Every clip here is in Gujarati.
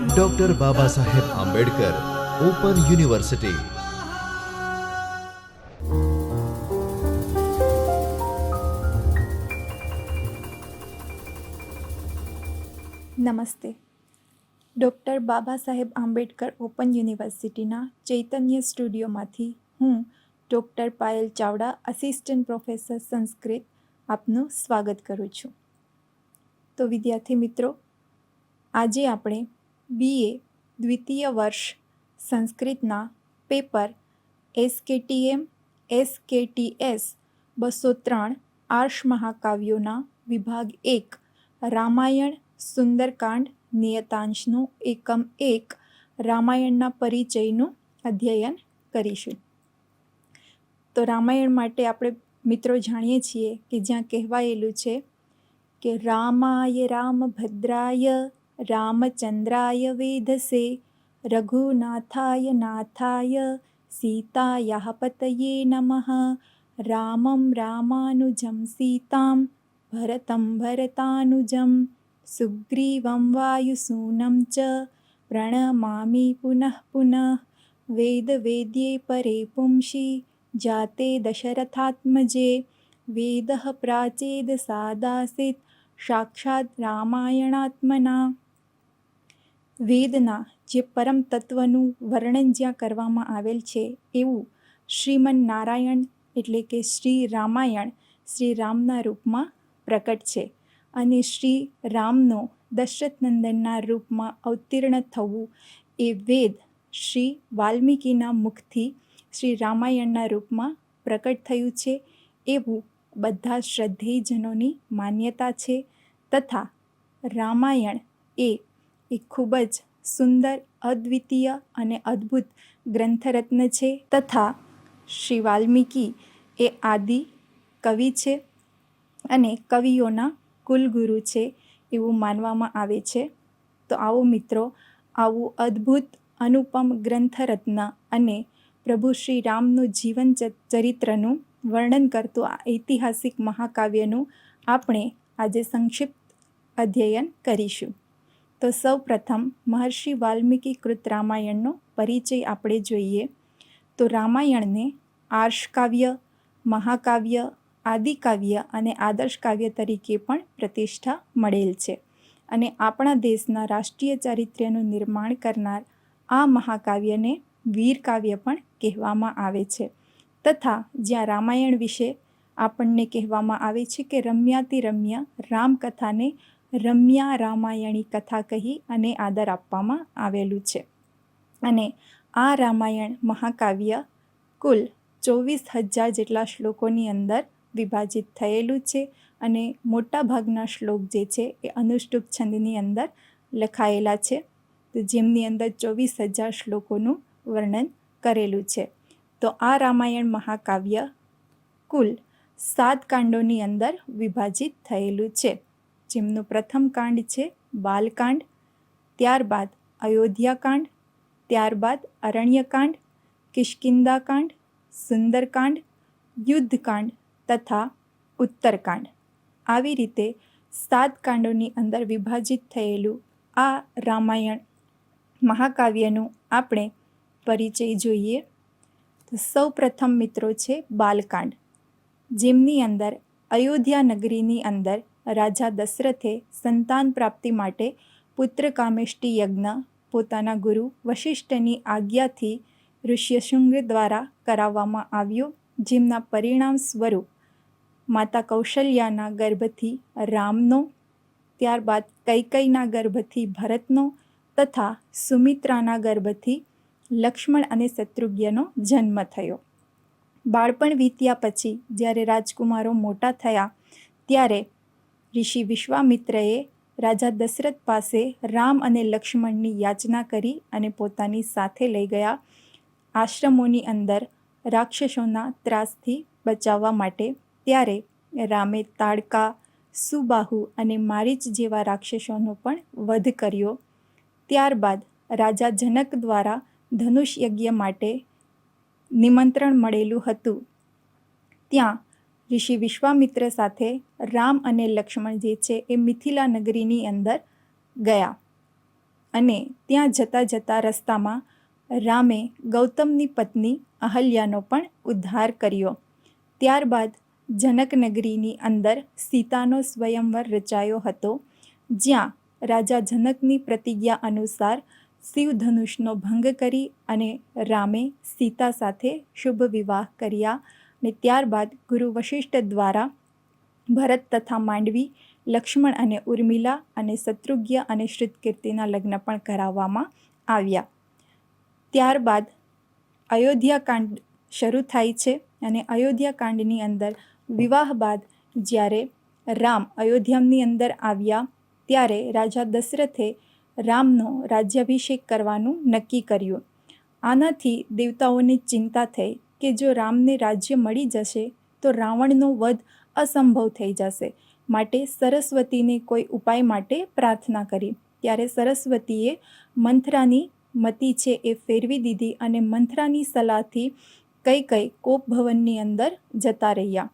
Doctor Baba Saheb Ambedkar open university. નમસ્તે. ડૉક્ટર બાબા સાહેબ આંબેડકર ઓપન યુનિવર્સિટીના ચૈતન્ય સ્ટુડિયોમાંથી હું doctor Payal Chavda, assistant professor Sanskrit, આપનું સ્વાગત કરું છું. તો વિદ્યાર્થી મિત્રો, આજે આપણે BA દ્વિતીય વર્ષ સંસ્કૃતના પેપર SKTM SKTS 203 આર્ષ મહાકાવ્યોના વિભાગ 1 રામાયણ સુંદરકાંડ નિયતાંશનું એકમ 1 રામાયણના પરિચયનું અધ્યયન કરીશું. તો રામાયણ માટે આપણે મિત્રો જાણીએ છીએ કે જ્યાં કહેવાયેલું છે કે રામાય રામભદ્રાય રામચંદ્રાય વેધસે રઘુનાથાય નાથાય સીતાયાઃ પતયે નમઃ. રામં રામાનુજં સીતાં ભરतं ભરતાનુજં સુગ્રીવં વાયુસૂनं ચ પ્રણમામિ પુનઃ પુનઃ. વેદવેદ્યે પરે પુંસી જાતે દશરથાત્મજે વેદઃ પ્રાચેદ સાદાસીત સાક્ષાત રામાયણાત્મના. વેદના જે પરમ તત્વનું વર્ણન જ્યાં કરવામાં આવેલ છે એવું શ્રીમન નારાયણ એટલે કે શ્રી રામાયણ શ્રી રામના રૂપમાં પ્રકટ છે અને શ્રી રામનો દશરથનંદનના રૂપમાં અવતીર્ણ થવું એ વેદ શ્રી વાલ્મીકીના મુખથી શ્રી રામાયણના રૂપમાં પ્રકટ થયું છે એવું બધા શ્રદ્ધેયજનોની માન્યતા છે. તથા રામાયણ એ ખૂબ જ સુંદર, અદ્વિતીય અને અદ્ભુત ગ્રંથરત્ન છે. તથા શ્રી વાલ્મીકી એ આદિ કવિ છે અને કવિઓના કુલગુરુ છે એવું માનવામાં આવે છે. તો આવો મિત્રો, આવું અદ્ભુત અનુપમ ગ્રંથરત્ન અને પ્રભુ શ્રી રામનું જીવન ચરિત્રનું વર્ણન કરતું આ ઐતિહાસિક મહાકાવ્યનું આપણે આજે સંક્ષિપ્ત અધ્યયન કરીશું. તો સૌ પ્રથમ મહર્ષિ વાલ્મીકી કૃત રામાયણનો પરિચય આપણે જોઈએ. તો રામાયણને આર્ષકાવ્ય, મહાકાવ્ય, આદિકાવ્ય અને આદર્શ કાવ્ય તરીકે પણ પ્રતિષ્ઠા મળેલ છે અને આપણા દેશના રાષ્ટ્રીય ચારિત્ર્યનું નિર્માણ કરનાર આ મહાકાવ્યને વીરકાવ્ય પણ કહેવામાં આવે છે. તથા જ્યાં રામાયણ વિશે આપણને કહેવામાં આવે છે કે રમ્યાતિ રમ્ય રામકથાને રમ્યા રામાયણી કથા કહી અને આદર આપવામાં આવેલું છે. અને આ રામાયણ મહાકાવ્ય કુલ 24,000 જેટલા શ્લોકોની અંદર વિભાજિત થયેલું છે અને મોટા ભાગના શ્લોક જે છે એ અનુષ્ટુપ છંદની અંદર લખાયેલા છે, તો જેમની અંદર 24,000 શ્લોકોનું વર્ણન કરેલું છે. તો આ રામાયણ મહાકાવ્ય કુલ 7 કાંડોની અંદર વિભાજિત થયેલું છે, જેમનું પ્રથમ કાંડ છે બાલકાંડ, ત્યારબાદ અયોધ્યાકાંડ, ત્યારબાદ અરણ્યકાંડ, કિષ્કિંધાકાંડ, સુંદરકાંડ, યુદ્ધકાંડ તથા ઉત્તરકાંડ. આવી રીતે 7 કાંડોની અંદર વિભાજિત થયેલું આ રામાયણ મહાકાવ્યનું આપણે પરિચય જોઈએ. તો સૌ પ્રથમ મિત્રો છે બાલકાંડ, જેમની અંદર અયોધ્યા નગરીની અંદર રાજા દશરથે સંતાન પ્રાપ્તિ માટે પુત્ર કામેષ્ટિ યજ્ઞ પોતાના ગુરુ વશિષ્ઠની આજ્ઞાથી ઋષ્યશૃંગ દ્વારા કરાવવામાં આવ્યો, જેમના પરિણામ સ્વરૂપ માતા કૌશલ્યાના ગર્ભથી રામનો, ત્યારબાદ કૈકેયીના ગર્ભથી ભરતનો તથા સુમિત્રાના ગર્ભથી લક્ષ્મણ અને શત્રુઘ્નનો જન્મ થયો. બાળપણ વીત્યા પછી જ્યારે રાજકુમારો મોટા થયા ત્યારે ઋષિ વિશ્વામિત્રએ રાજા દશરથ પાસે રામ અને લક્ષ્મણની યાચના કરી અને પોતાની સાથે લઈ ગયા આશ્રમોની અંદર રાક્ષસોના ત્રાસથી બચાવવા માટે. ત્યારે રામે તાડકા, સુબાહુ અને મારીચ જેવા રાક્ષસોનો પણ વધ કર્યો. ત્યારબાદ રાજા જનક દ્વારા ધનુષ યજ્ઞ માટે નિમંત્રણ મળેલું હતું. ત્યાં ઋષિ વિશ્વામિત્ર સાથે રામ અને લક્ષ્મણ જે છે એ મિથિલા નગરીની અંદર ગયા અને ત્યાં જતાં જતાં રસ્તામાં રામે ગૌતમની પત્ની અહલ્યાનો પણ ઉદ્ધાર કર્યો. ત્યારબાદ જનકનગરીની અંદર સીતાનો સ્વયંવર રચાયો હતો, જ્યાં રાજા જનકની પ્રતિજ્ઞા અનુસાર શિવધનુષનો ભંગ કરી અને રામે સીતા સાથે શુભ વિવાહ કર્યા. અને ત્યારબાદ ગુરુ વશિષ્ઠ દ્વારા ભરત તથા માંડવી, લક્ષ્મણ અને ઉર્મિલા અને શત્રુઘ્ન અને શ્રુતકીર્તિના લગ્ન પણ કરાવવામાં આવ્યા. ત્યારબાદ અયોધ્યાકાંડ શરૂ થાય છે અને અયોધ્યાકાંડની અંદર વિવાહ બાદ જ્યારે રામ અયોધ્યાની અંદર આવ્યા ત્યારે રાજા દશરથે રામનો રાજ્યાભિષેક કરવાનું નક્કી કર્યું. આનાથી દેવતાઓને ચિંતા થઈ કે જો રામને રાજ્ય મળી જશે તો રાવણનો વધ અસંભવ થઈ જશે, માટે સરસ્વતીને કોઈ ઉપાય માટે પ્રાર્થના કરી. ત્યારે સરસ્વતીએ મંથરાની મતિ છે એ ફેરવી દીધી અને મંથરાની સલાહથી કઈ કોપભવનની અંદર જતા રહ્યા.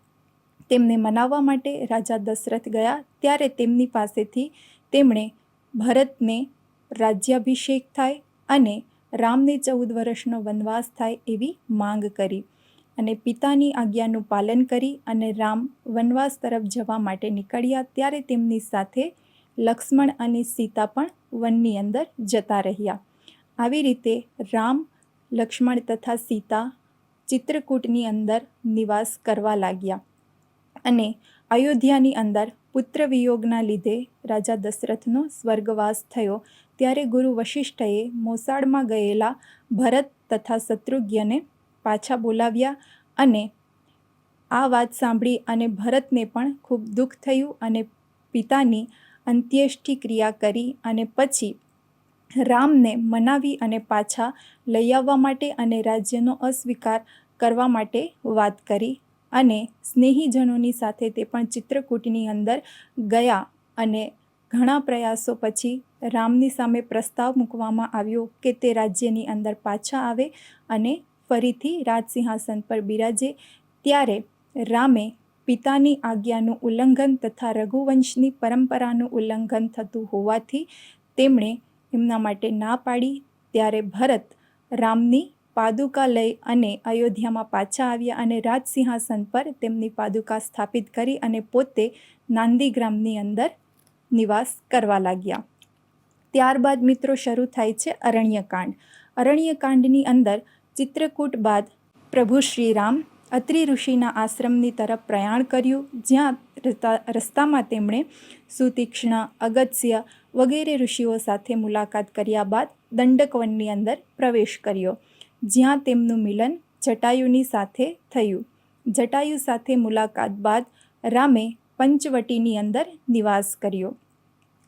તેમને મનાવવા માટે રાજા દશરથ ગયા ત્યારે તેમની પાસેથી તેમણે ભરતને રાજ્યાભિષેક થાય અને રામને 14 વર્ષનો વનવાસ થાય એવી માંગ કરી અને પિતાની આજ્ઞાનું પાલન કરી અને રામ વનવાસ તરફ જવા માટે નીકળ્યા ત્યારે તેમની સાથે લક્ષ્મણ અને સીતા પણ વનની અંદર જતા રહ્યા. આવી રીતે રામ, લક્ષ્મણ તથા સીતા ચિત્રકૂટની અંદર નિવાસ કરવા લાગ્યા અને અયોધ્યાની અંદર પુત્ર વિયોગના લીધે રાજા દશરથનો સ્વર્ગવાસ થયો. ત્યારે ગુરુ વશિષ્ઠએ મોસાળમાં ગયેલા ભરત તથા શત્રુઘ્નને પાછા બોલાવ્યા અને આ વાત સાંભળી અને ભરતને પણ ખૂબ દુઃખ થયું અને પિતાની અંત્યેષ્ટિ ક્રિયા કરી અને પછી રામને મનાવી અને પાછા લઈ આવવા માટે અને રાજ્યનો અસ્વીકાર કરવા માટે વાત કરી અને સ્નેહીજનોની સાથે તે પણ ચિત્રકૂટની અંદર ગયા અને ઘણા પ્રયાસો પછી રામની સામે પ્રસ્તાવ મૂકવામાં આવ્યો કે તે રાજ્યની અંદર પાછા આવે અને ફરીથી રાજસિંહાસન પર બિરાજે. ત્યારે રામે પિતાની આજ્ઞાનું ઉલ્લંઘન તથા રઘુવંશની પરંપરાનું ઉલ્લંઘન થતું હોવાથી તેમણે એમના માટે ના પાડી. ત્યારે ભરત રામની પાદુકા લઈ અને અયોધ્યામાં પાછા આવ્યા અને રાજસિંહાસન પર તેમની પાદુકા સ્થાપિત કરી અને પોતે નાંદીગ્રામની અંદર નિવાસ કરવા લાગ્યા. ત્યારબાદ મિત્રો શરૂ થાય છે અરણ્યકાંડ. અરણ્યકાંડની અંદર ચિત્રકૂટ બાદ પ્રભુ શ્રીરામ અત્રિ ઋષિના આશ્રમની તરફ પ્રયાણ કર્યું, જ્યાં રસ્તામાં તેમણે સુતીક્ષ્ણ, અગત્ય વગેરે ઋષિઓ સાથે મુલાકાત કર્યા બાદ દંડક વનની અંદર પ્રવેશ કર્યો, જ્યાં તેમનું મિલન જટાયુની સાથે થયું. જટાયુ સાથે મુલાકાત બાદ રામે પંચવટીની અંદર નિવાસ કર્યો.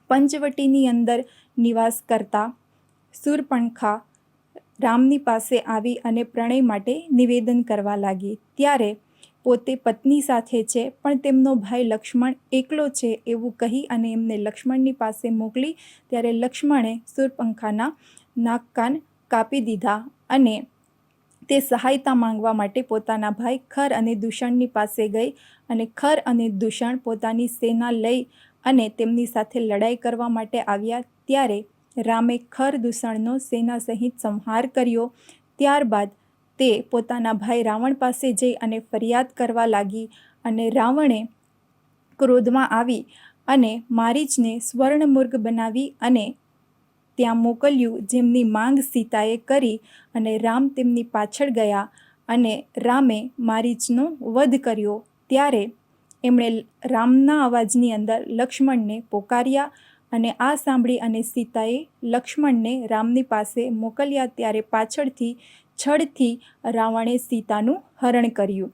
પંચવટીની અંદર નિવાસ કરતા શૂર્પણખા રામની પાસે આવી અને પ્રણય માટે નિવેદન કરવા લાગી. ત્યારે પોતે પત્ની સાથે છે પણ તેમનો ભાઈ લક્ષ્મણ એકલો છે એવું કહી અને એમને લક્ષ્મણની પાસે મોકલી. ત્યારે લક્ષ્મણે શૂર્પણખાના નાક કાન કાપી દીધા અને તે સહાયતા માંગવા માટે પોતાના ભાઈ ખર અને દૂષણની પાસે ગઈ અને ખર અને દૂષણ પોતાની સેના લઈ અને તેમની સાથે લડાઈ કરવા માટે આવ્યા. ત્યારે રામે ખર દૂષણનો સેના સહિત સંહાર કર્યો. ત્યારબાદ તે પોતાના ભાઈ રાવણ પાસે જઈ અને ફરિયાદ કરવા લાગી અને રાવણે ક્રોધમાં આવી અને મારીચને સ્વર્ણમૃગ બનાવી અને ત્યાં મોકલ્યું, જેમની માંગ સીતાએ કરી અને રામ તેમની પાછળ ગયા અને રામે મારીચનો વધ કર્યો. ત્યારે એમણે રામના અવાજની અંદર લક્ષ્મણને પોકાર્યા અને આ સાંભળી અને સીતાએ લક્ષ્મણને રામની પાસે મોકલ્યા. ત્યારે પાછળથી છળથી રાવણે સીતાનું હરણ કર્યું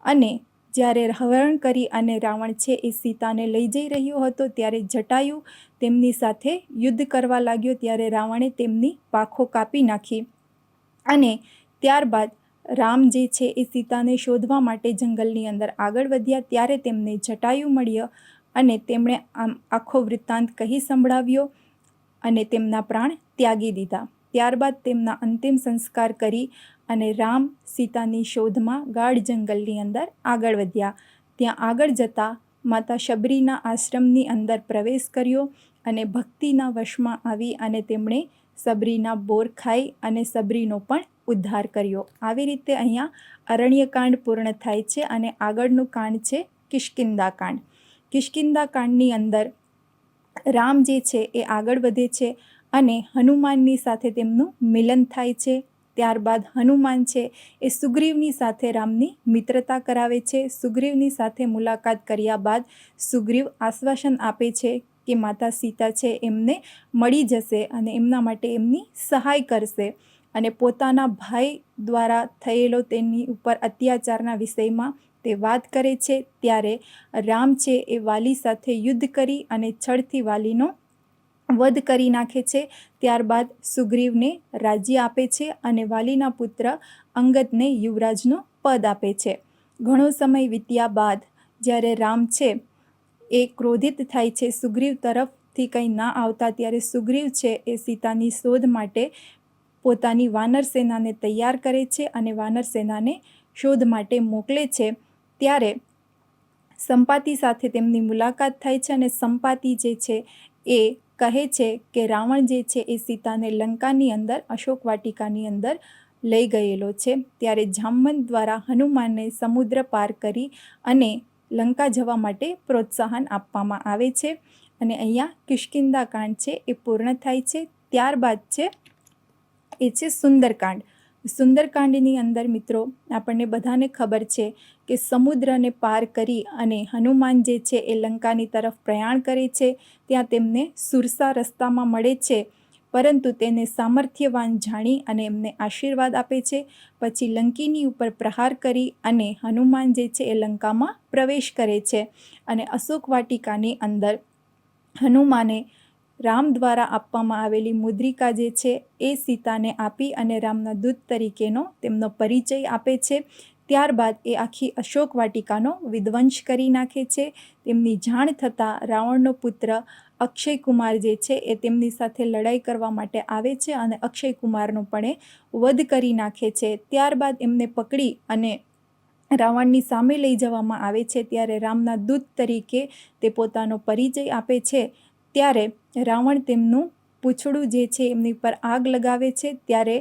અને જ્યારે હરણ કરી અને રાવણ છે એ સીતાને લઈ જઈ રહ્યો હતો ત્યારે જટાયુ તેમની સાથે યુદ્ધ કરવા લાગ્યો. ત્યારે રાવણે તેમની પાંખો કાપી નાખી અને ત્યારબાદ રામ જે છે એ સીતાને શોધવા માટે જંગલની અંદર આગળ વધ્યા. ત્યારે તેમને જટાયુ મળ્યો અને તેમણે આમ આખો વૃત્તાંત કહી સંભળાવ્યો અને તેમના પ્રાણ ત્યાગી દીધા. ત્યારબાદ તેમના અંતિમ સંસ્કાર કરી અને રામ સીતાની શોધમાં ગાઢ જંગલની અંદર આગળ વધ્યા. ત્યાં આગળ જતાં માતા શબરીના આશ્રમની અંદર પ્રવેશ કર્યો અને ભક્તિના વશમાં આવી અને તેમણે સબરીના બોર ખાઈ અને સબરીનો પણ ઉદ્ધાર કર્યો. આવી રીતે અહીંયા અરણ્યકાંડ પૂર્ણ થાય છે અને આગળનું કાંડ છે કિષ્કિંધા કાંડ. કિષ્કિંધા કાંડની અંદર રામ જે છે એ આગળ વધે છે અને હનુમાનની સાથે તેમનું મિલન થાય છે. ત્યારબાદ હનુમાન છે એ સુગ્રીવની સાથે રામની મિત્રતા કરાવે છે. સુગ્રીવની સાથે મુલાકાત કર્યા બાદ સુગ્રીવ આશ્વાસન આપે છે કે માતા સીતા છે એમને મળી જશે અને એમના માટે એમની સહાય કરશે અને પોતાના ભાઈ દ્વારા થયેલો તેની ઉપર અત્યાચારના વિષયમાં તે વાત કરે છે. ત્યારે રામ છે એ વાલી સાથે યુદ્ધ કરી અને છળથી વાલીનો વધ કરી નાખે છે. ત્યારબાદ સુગ્રીવને રાજ્ય આપે છે અને વાલીના પુત્ર અંગદને યુવરાજનું પદ આપે છે. ઘણો સમય વીત્યા બાદ જ્યારે રામ છે એ ક્રોધિત થાય છે, સુગ્રીવ તરફથી કંઈ ના આવતા, ત્યારે સુગ્રીવ છે એ સીતાની શોધ માટે પોતાની વાનર સેનાને તૈયાર કરે છે અને વાનર સેનાને શોધ માટે મોકલે છે. ત્યારે સંપાતિ સાથે તેમની મુલાકાત થાય છે અને સંપાતિ જે છે એ કહે છે કે રાવણ જે છે એ સીતાને લંકાની અંદર અશોક વાટિકાની અંદર લઈ ગયેલો છે. ત્યારે જામવંત દ્વારા હનુમાનને સમુદ્ર પાર કરી અને લંકા જવા માટે પ્રોત્સાહન આપવામાં આવે છે અને અહીંયા કિષ્કિંધા કાંડ છે એ પૂર્ણ થાય છે. ત્યારબાદ છે એ છે સુંદરકાંડ. સુંદરકાંડની અંદર મિત્રો આપણને બધાને ખબર છે કે સમુદ્રને પાર કરી અને હનુમાન જે છે એ લંકાની તરફ પ્રયાણ કરે છે. ત્યાં તેમને સુરસા રસ્તામાં મળે છે, પરંતુ તેને સામર્થ્યવાન જાણી અને એમને આશીર્વાદ આપે છે. પછી લંકીની ઉપર પ્રહાર કરી અને હનુમાન જે છે એ લંકામાં પ્રવેશ કરે છે અને અશોક વાટિકાની અંદર હનુમાને રામ દ્વારા આપવામાં આવેલી મુદ્રિકા જે છે એ સીતાને આપી અને રામના દૂત તરીકેનો તેમનો પરિચય આપે છે. ત્યારબાદ એ આખી અશોક વાટિકાનો વિધ્વંસ કરી નાખે છે. તેમની જાણ થતાં રાવણનો પુત્ર અક્ષય કુમાર જે છે એ તેમની સાથે લડાઈ કરવા માટે આવે છે અને અક્ષય કુમારનો પણ એ વધ કરી નાખે છે. ત્યારબાદ એમને પકડી અને રાવણની સામે લઈ જવામાં આવે છે. ત્યારે રામના દૂત તરીકે તે પોતાનો પરિચય આપે છે. ત્યારે રાવણ તેમનું પૂંછડું જે છે એમની પર આગ લગાવે છે. ત્યારે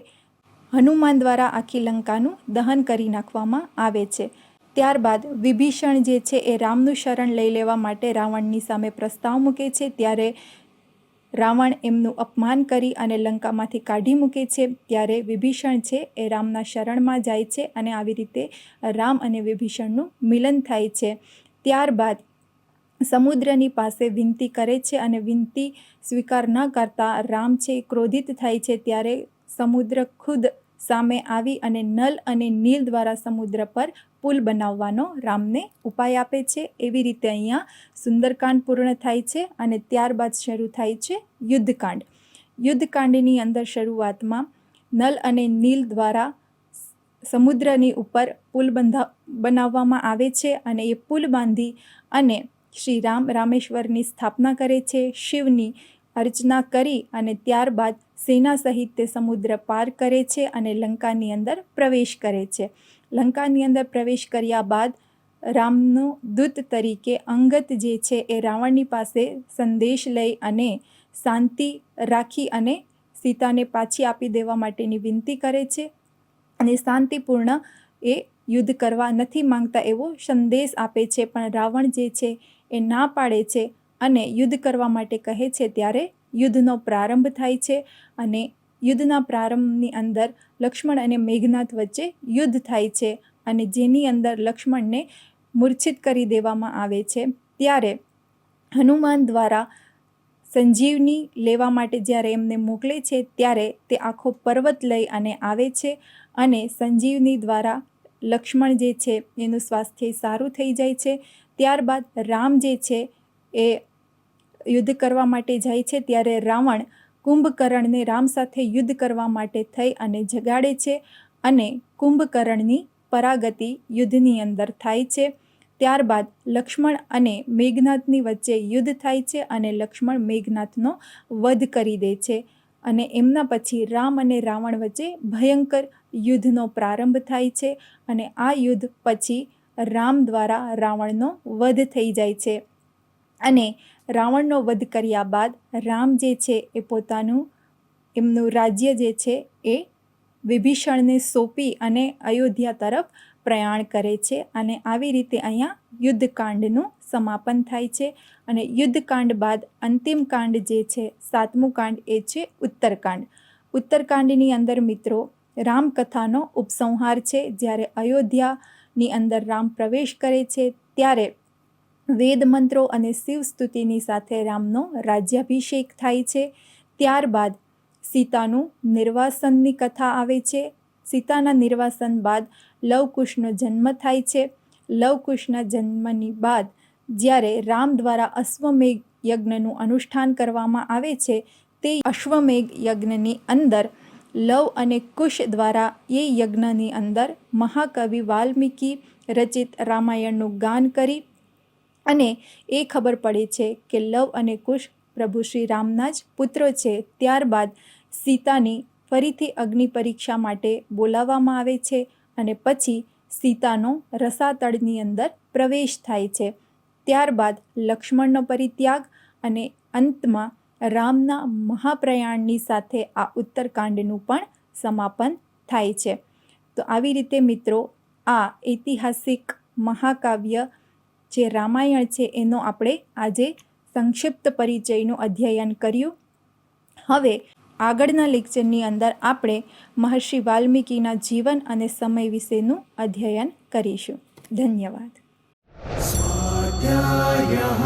હનુમાન દ્વારા આખી લંકાનું દહન કરી નાખવામાં આવે છે. ત્યારબાદ વિભીષણ જે છે એ રામનું શરણ લઈ લેવા માટે રાવણની સામે પ્રસ્તાવ મૂકે છે. ત્યારે રાવણ એમનું અપમાન કરી અને લંકામાંથી કાઢી મૂકે છે. ત્યારે વિભીષણ છે એ રામના શરણમાં જાય છે અને આવી રીતે રામ અને વિભીષણનું મિલન થાય છે. ત્યારબાદ સમુદ્રની પાસે વિનંતી કરે છે અને વિનંતી સ્વીકાર ન કરતા રામ છે ક્રોધિત થાય છે. ત્યારે સમુદ્ર ખુદ સામે આવી અને નલ અને નીલ દ્વારા સમુદ્ર પર પુલ બનાવવાનો રામને ઉપાય આપે છે. એવી રીતે અહીંયા સુંદરકાંડ પૂર્ણ થાય છે અને ત્યારબાદ શરૂ થાય છે યુદ્ધકાંડ. યુદ્ધકાંડની અંદર શરૂઆતમાં નલ અને નીલ દ્વારા સમુદ્રની ઉપર પુલ બનાવવામાં આવે છે અને એ પુલ બાંધી અને શ્રી રામ રામેશ્વરની સ્થાપના કરે છે. શિવની અર્ચના કરી અને ત્યારબાદ સેના સહિત તે સમુદ્ર પાર કરે છે અને લંકાની અંદર પ્રવેશ કરે છે. લંકાની અંદર પ્રવેશ કર્યા બાદ રામનો દૂત તરીકે અંગદ જે છે એ રાવણની પાસે સંદેશ લઈ અને શાંતિ રાખી અને સીતાને પાછી આપી દેવા માટેની વિનંતી કરે છે અને શાંતિપૂર્ણ એ યુદ્ધ કરવા નથી માંગતા એવો સંદેશ આપે છે. પણ રાવણ જે છે એ ના પાડે છે અને યુદ્ધ કરવા માટે કહે છે. ત્યારે યુદ્ધનો પ્રારંભ થાય છે અને યુદ્ધના પ્રારંભની અંદર લક્ષ્મણ અને મેઘનાથ વચ્ચે યુદ્ધ થાય છે અને જેની અંદર લક્ષ્મણને મૂર્છિત કરી દેવામાં આવે છે. ત્યારે હનુમાન દ્વારા સંજીવની લેવા માટે જ્યારે એમને મોકલે છે ત્યારે તે આખો પર્વત લઈ અને આવે છે અને સંજીવની દ્વારા લક્ષ્મણ જે છે એનું સ્વાસ્થ્ય સારું થઈ જાય છે. ત્યારબાદ રામ જે છે એ યુદ્ધ કરવા માટે જાય છે. ત્યારે રાવણ કુંભકર્ણને રામ સાથે યુદ્ધ કરવા માટે થઈ અને જગાડે છે અને કુંભકર્ણની પરાગતિ યુદ્ધની અંદર થાય છે. ત્યારબાદ લક્ષ્મણ અને મેઘનાથની વચ્ચે યુદ્ધ થાય છે અને લક્ષ્મણ મેઘનાથનો વધ કરી દે છે અને એમના પછી રામ અને રાવણ વચ્ચે ભયંકર યુદ્ધનો પ્રારંભ થાય છે અને આ યુદ્ધ પછી રામ દ્વારા રાવણનો વધ થઈ જાય છે અને રાવણનો વધ કર્યા બાદ રામ જે છે એ પોતાનું એમનું રાજ્ય જે છે એ વિભીષણને સોંપી અને અયોધ્યા તરફ પ્રયાણ કરે છે અને આવી રીતે અહીંયા યુદ્ધકાંડનું સમાપન થાય છે. અને યુદ્ધકાંડ બાદ અંતિમ કાંડ જે છે 7મું કાંડ એ છે ઉત્તરકાંડ. ઉત્તરકાંડની અંદર મિત્રો રામકથાનો ઉપસંહાર છે. જ્યારે અયોધ્યાની અંદર રામ પ્રવેશ કરે છે ત્યારે વેદ મંત્રો અને શિવ સ્તુતિની સાથે રામનો રાજ્યાભિષેક થાય છે. ત્યારબાદ સીતાનું નિર્વાસનની કથા આવે છે. સીતાના નિર્વાસન બાદ લવકુશનો જન્મ થાય છે. લવકુશના જન્મની બાદ જ્યારે રામ દ્વારા અશ્વમેઘ યજ્ઞનું અનુષ્ઠાન કરવામાં આવે છે તે અશ્વમેઘ યજ્ઞની અંદર લવ અને કુશ દ્વારા એ યજ્ઞની અંદર મહાકવિ વાલ્મીકી રચિત રામાયણનું ગાન કરી અને એ ખબર પડે છે કે લવ અને કુશ પ્રભુ શ્રી રામના જ પુત્રો છે. ત્યારબાદ સીતાની ફરીથી અગ્નિ પરીક્ષા માટે બોલાવવામાં આવે છે અને પછી સીતાનો રસાતળની અંદર પ્રવેશ થાય છે. ત્યારબાદ લક્ષ્મણનો પરિત્યાગ અને અંતમાં રામના મહાપ્રયાણની સાથે આ ઉત્તરકાંડનું પણ સમાપન થાય છે. તો આવી રીતે મિત્રો આ ઐતિહાસિક મહાકાવ્ય જે રામાયણ છે એનો આપણે આજે સંક્ષિપ્ત પરિચયનું અધ્યયન કર્યું. હવે આગળના લેક્ચરની અંદર આપણે મહર્ષિ વાલ્મીકીના જીવન અને સમય વિશેનું અધ્યયન કરીશું. ધન્યવાદ. स्वाध्यायः